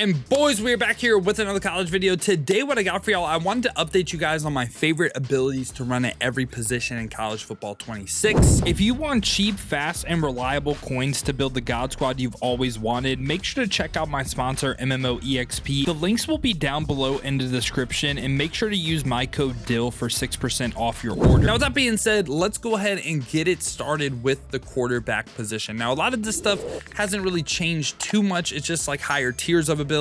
And boys, we are back here with another college video. Today, what I got for y'all, I wanted to update you guys on my favorite abilities to run at every position in college football 26. If you want cheap, fast, and reliable coins to build the God Squad you've always wanted, make sure to check out my sponsor, MMOEXP. The links will be down below in the description, and make sure to use my code DILL for 6% off your order. Now, with that being said, let's go ahead and get it started with the quarterback position. Now, a lot of this stuff hasn't really changed too much. It's just like higher tiers of abilities,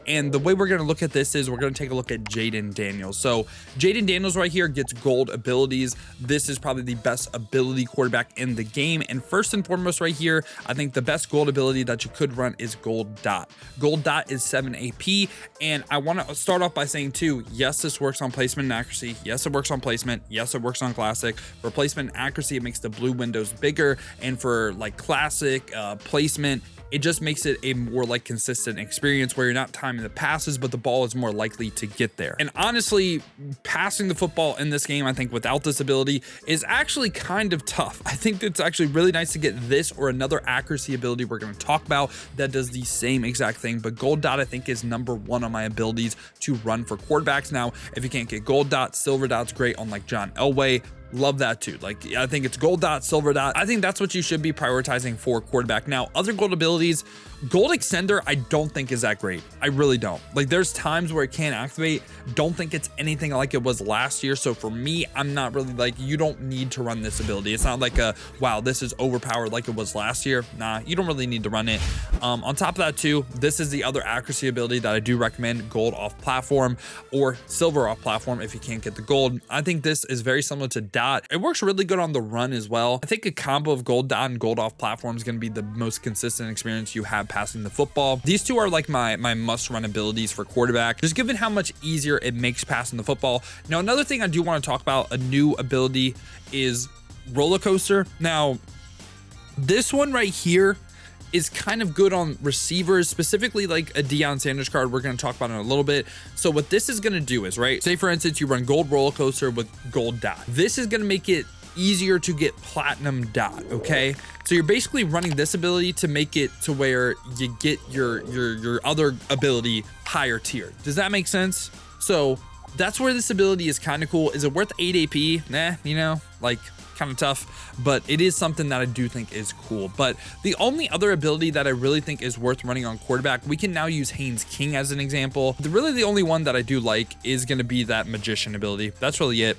and the way we're going to look at this is we're going to take a look at Jayden Daniels. So Jayden Daniels right here gets gold abilities. This is probably the best ability quarterback in the game, and first and foremost right here, I think the best gold ability that you could run is Gold Dot. Gold Dot is 7 AP, and I want to start off by saying too, yes, this works on placement and accuracy. Yes, it works on placement. Yes, it works on classic. For placement and accuracy, it makes the blue windows bigger, and for like classic placement, it just makes it a more like consistent experience where you're not timing the passes, but the ball is more likely to get there. And honestly, passing the football in this game, I think without this ability is actually kind of tough. I think it's actually really nice to get this or another accuracy ability we're going to talk about that does the same exact thing. But Gold Dot, I think, is #1 on my abilities to run for quarterbacks. Now, if you can't get Gold Dot, Silver Dot's great on like John Elway. Love that too. Like, I think it's Gold Dot, Silver Dot. I think that's what you should be prioritizing for quarterback. Now, other gold abilities, Gold Extender, I don't think is that great. I really don't. Like, there's times where it can't activate. Don't think it's anything like it was last year. So for me, I'm not really like, you don't need to run this ability. It's not like a, wow, this is overpowered like it was last year. Nah, you don't really need to run it. On top of that too, this is the other accuracy ability that I do recommend, Gold off platform or Silver off platform if you can't get the gold. I think this is very similar to Dot. It works really good on the run as well. I think a combo of Gold Dot and Gold off platform is going to be the most consistent experience you have passing the football. These two are like my must run abilities for quarterback, just given how much easier it makes passing the football. Now, another thing I do want to talk about, a new ability, is Roller Coaster. Now, this one right here is kind of good on receivers, specifically like a Deion Sanders card we're going to talk about in a little bit. So what this is going to do is, right, say for instance you run Gold Roller Coaster with Gold Dot. This is going to make it easier to get Platinum Dot, okay? So you're basically running this ability to make it to where you get your other ability higher tier. Does that make sense? So that's where this ability is kind of cool. Is it worth 8 AP? Nah, you know, like kind of tough, but it is something that I do think is cool. But the only other ability that I really think is worth running on quarterback, we can now use Haynes King as an example. Really the only one that I do like is going to be that Magician ability. That's really it.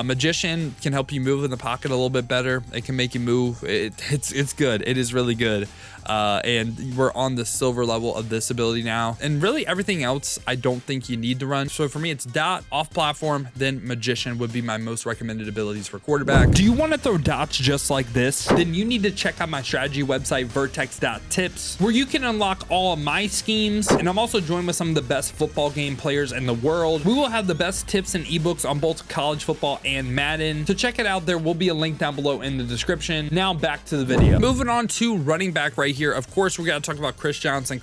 Magician can help you move in the pocket a little bit better. It can make you move. It's good. It is really good. And we're on the silver level of this ability now, and really everything else I don't think you need to run. So for me, it's Dot off platform, then Magician would be my most recommended abilities for quarterback. Do you want to throw dots just like this? Then you need to check out my strategy website, vertex.tips, where you can unlock all of my schemes. And I'm also joined with some of the best football game players in the world. We will have the best tips and ebooks on both college football and Madden. So check it out. There will be a link down below in the description. Now back to the video. Moving on to running back right here. Of course, we got to talk about Chris Johnson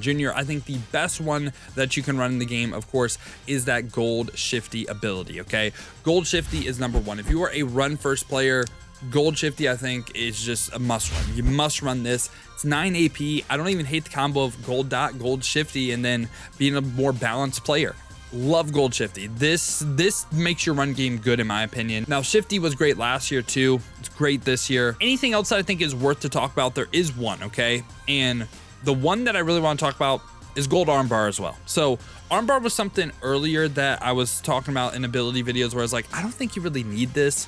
Jr. I think the best one that you can run in the game, of course, is that Gold Shifty ability, okay? Gold Shifty is #1. If you are a run first player, Gold Shifty, I think, is just a must run. You must run this. It's 9 AP. I don't even hate the combo of Gold Dot, Gold Shifty, and then being a more balanced player. Love Gold Shifty. This makes your run game good in my opinion. Now, Shifty was great last year too. It's great this year. Anything else that I think is worth to talk about, there is one, okay? And the one that I really want to talk about is Gold Armbar as well. So Armbar was something earlier that I was talking about in ability videos where I was like, I don't think you really need this.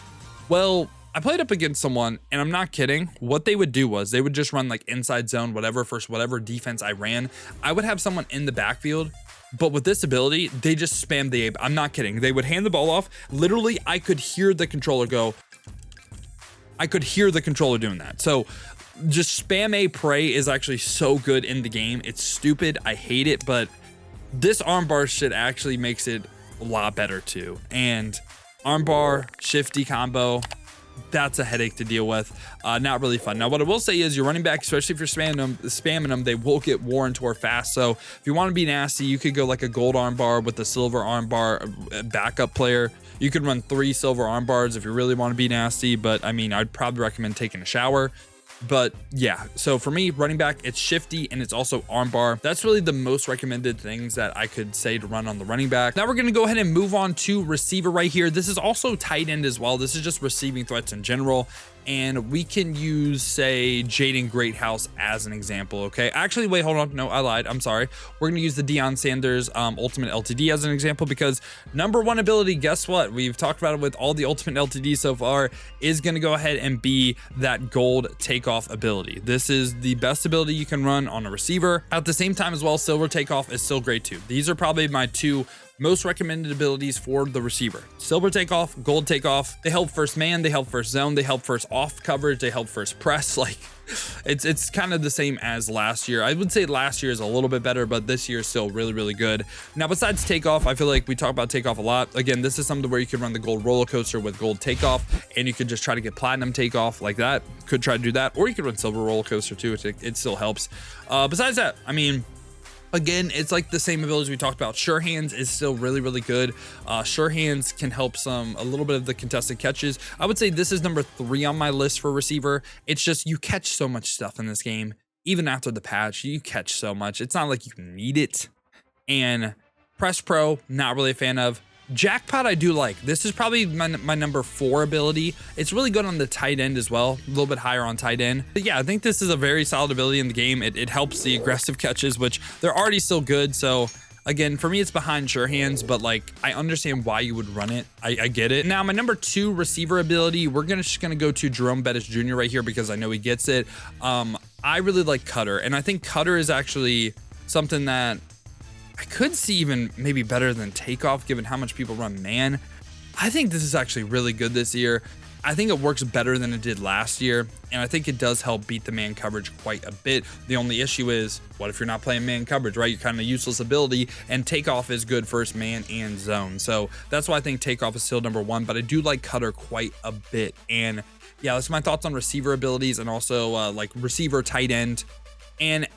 Well, I played up against someone, and I'm not kidding. What they would do was they would just run like inside zone, whatever, first, whatever defense I ran. I would have someone in the backfield, but with this ability, they just spammed the A. I'm not kidding. They would hand the ball off. Literally, I could hear the controller go. I could hear the controller doing that. So just spam A pray is actually so good in the game. It's stupid. I hate it, but this armbar shit actually makes it a lot better too. And armbar, shifty combo, that's a headache to deal with. Not really fun. Now, what I will say is your running back, especially if you're spamming them, they will get Warren Tor fast. So if you want to be nasty, you could go like a gold armbar with a silver armbar backup player. You could run 3 silver armbars if you really want to be nasty, but I mean, I'd probably recommend taking a shower. But yeah, so for me, running back, it's shifty and it's also armbar. That's really the most recommended things that I could say to run on the running back. Now we're going to go ahead and move on to receiver right here. This is also tight end as well. This is just receiving threats in general. And we can use, say, Jaden Greathouse as an example, okay? Actually, wait, hold on. No, I lied. I'm sorry. We're going to use the Deion Sanders Ultimate LTD as an example because number one ability, guess what? We've talked about it with all the Ultimate LTD so far, is going to go ahead and be that gold takeoff ability. This is the best ability you can run on a receiver. At the same time as well, silver takeoff is still great too. These are probably my two most recommended abilities for the receiver. Silver takeoff, gold takeoff. They help first man, they help first zone, they help first off coverage, they help first press. Like it's kind of the same as last year. I would say last year is a little bit better, but this year is still really, really good. Now, besides takeoff, I feel like we talk about takeoff a lot. Again, this is something where you could run the gold roller coaster with gold takeoff, and you could just try to get platinum takeoff like that. Could try to do that, or you could run silver roller coaster too. It still helps. Besides that, I mean, again, it's like the same abilities we talked about. Sure hands is still really, really good. Sure hands can help a little bit of the contested catches. I would say this is number 3 on my list for receiver. It's just you catch so much stuff in this game. Even after the patch, you catch so much. It's not like you need it. And Press Pro, not really a fan of. Jackpot, I do like. This is probably my number 4 ability. It's really good on the tight end as well, a little bit higher on tight end. But yeah, I think this is a very solid ability in the game. It helps the aggressive catches, which they're already still good. So again, for me, it's behind sure hands, but like I understand why you would run it. I get it. Now, my number 2 receiver ability, we're just gonna go to Jerome Bettis Jr. right here because I know he gets it. I really like Cutter, and I think Cutter is actually something that I could see even maybe better than takeoff given how much people run man. I think this is actually really good this year. I think it works better than it did last year, and I think it does help beat the man coverage quite a bit. The only issue is, what if you're not playing man coverage, right? You're kind of a useless ability, and takeoff is good first man and zone. So that's why I think takeoff is still number 1, but I do like Cutter quite a bit. And yeah, that's my thoughts on receiver abilities and also like receiver, tight end, and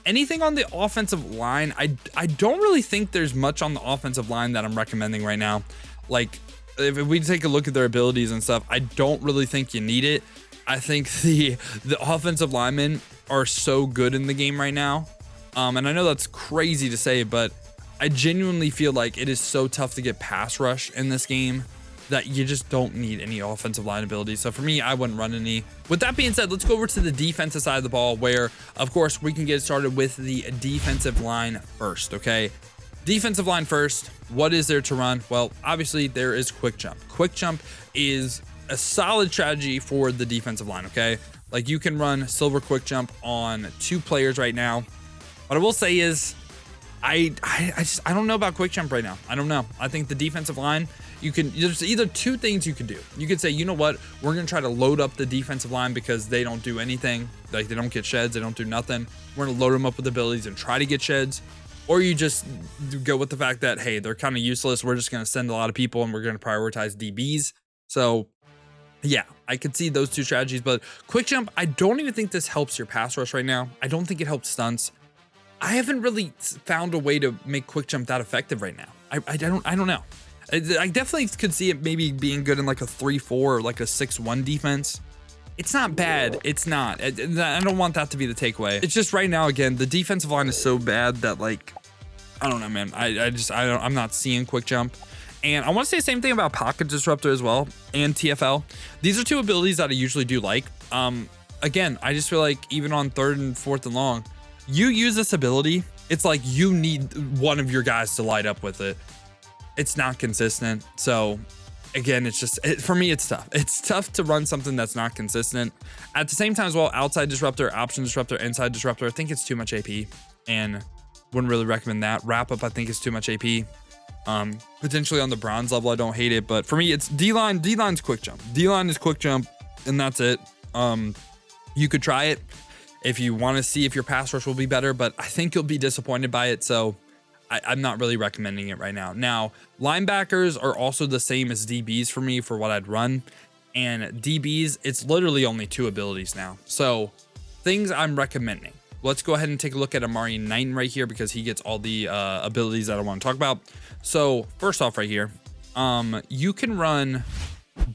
anything on the offensive line. I don't really think there's much on the offensive line that I'm recommending right now. Like, if we take a look at their abilities and stuff, I don't really think you need it. I think the offensive linemen are so good in the game right now. And I know that's crazy to say, but I genuinely feel like it is so tough to get pass rush in this game that you just don't need any offensive line abilities. So for me, I wouldn't run any. With that being said, let's go over to the defensive side of the ball where, of course, we can get started with the defensive line first, okay? Defensive line first, what is there to run? Well, obviously there is quick jump. Quick jump is a solid strategy for the defensive line, okay? Like you can run silver quick jump on 2 players right now. What I will say is I don't know about quick jump right now. I don't know. I think the defensive line, there's either 2 things you could do. You could say, you know what, we're going to try to load up the defensive line because they don't do anything. Like they don't get sheds, they don't do nothing. We're going to load them up with abilities and try to get sheds. Or you just go with the fact that, hey, they're kind of useless. We're just going to send a lot of people and we're going to prioritize DBs. So yeah, I could see those 2 strategies, but quick jump, I don't even think this helps your pass rush right now. I don't think it helps stunts. I haven't really found a way to make quick jump that effective right now. I don't know. I definitely could see it maybe being good in like a 3-4 or like a 6-1 defense. It's not bad. It's not. I don't want that to be the takeaway. It's just right now, again, the defensive line is so bad that like, I don't know, man. I'm not seeing quick jump. And I want to say the same thing about pocket disruptor as well and TFL. These are 2 abilities that I usually do like. Again, I just feel like even on 3rd and 4th and long, you use this ability, it's like you need one of your guys to light up with it. It's not consistent. So again, it's just, for me, it's tough. It's tough to run something that's not consistent. At the same time as well, outside disruptor, option disruptor, inside disruptor, I think it's too much AP and wouldn't really recommend that. Wrap up, I think is too much AP. Potentially on the bronze level, I don't hate it, but for me, it's D-line. D-line's quick jump. D-line is quick jump, and that's it. You could try it if you want to see if your pass rush will be better, but I think you'll be disappointed by it. So I'm not really recommending it right now. Now, linebackers are also the same as DBs for me for what I'd run. And DBs, it's literally only 2 abilities now. So things I'm recommending. Let's go ahead and take a look at Amari Knighton right here because he gets all the abilities that I want to talk about. So first off right here, you can run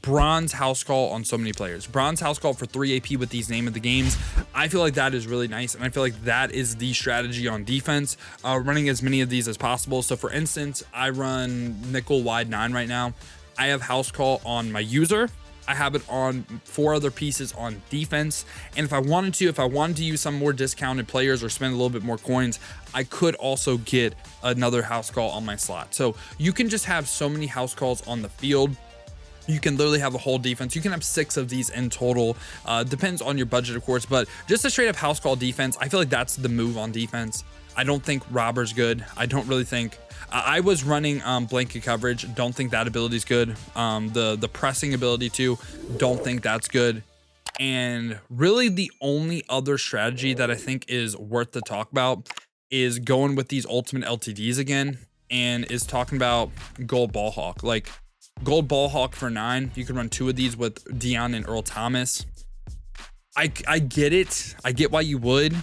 bronze house call on so many players. Bronze house call for 3 AP with these name of the games. I feel like that is really nice, and I feel like that is the strategy on defense, running as many of these as possible. So for instance, I run nickel wide 9 right now. I have house call on my user. I have it on 4 other pieces on defense. And if I wanted to use some more discounted players or spend a little bit more coins, I could also get another house call on my slot. So you can just have so many house calls on the field. You can literally have a whole defense. You can have 6 of these in total. Depends on your budget, of course, but just a straight up house call defense, I feel like that's the move on defense. I don't think robber's good. I don't really think I was running blanket coverage. Don't think that ability is good. The pressing ability too, don't think that's good. And really the only other strategy that I think is worth to talk about is going with these ultimate LTDs again, and is talking about gold ballhawk. Like gold ballhawk for 9, you can run 2 of these with Dion and Earl Thomas. I get it. I get why you would.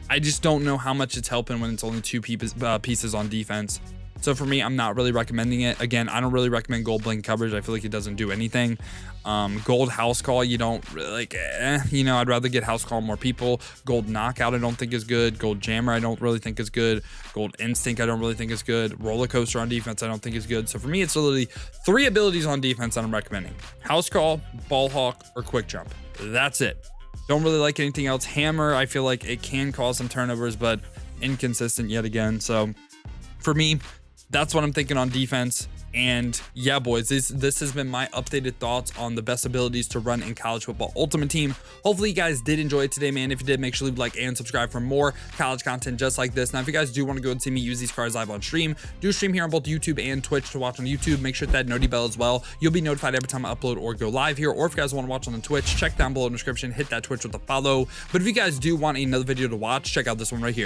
I just don't know how much it's helping when it's only 2 pieces on defense. So for me, I'm not really recommending it. Again, I don't really recommend gold blink coverage. I feel like it doesn't do anything. Gold house call, you don't really like, I'd rather get house call more people. Gold knockout, I don't think is good. Gold jammer, I don't really think is good. Gold instinct, I don't really think is good. Roller coaster on defense, I don't think is good. So for me, it's literally 3 abilities on defense that I'm recommending: house call, ball hawk, or quick jump. That's it. Don't really like anything else. Hammer, I feel like it can cause some turnovers, but inconsistent yet again. So for me, that's what I'm thinking on defense. And yeah, boys, this has been my updated thoughts on the best abilities to run in college football ultimate team. Hopefully you guys did enjoy it today, man. If you did, make sure to leave a like and subscribe for more college content just like this. Now, if you guys do want to go and see me use these cards live on stream, do stream here on both YouTube and Twitch. To watch on YouTube, make sure to hit that noti bell as well. You'll be notified every time I upload or go live here. Or if you guys want to watch on the Twitch, check down below in the description, hit that Twitch with a follow. But if you guys do want another video to watch, check out this one right here.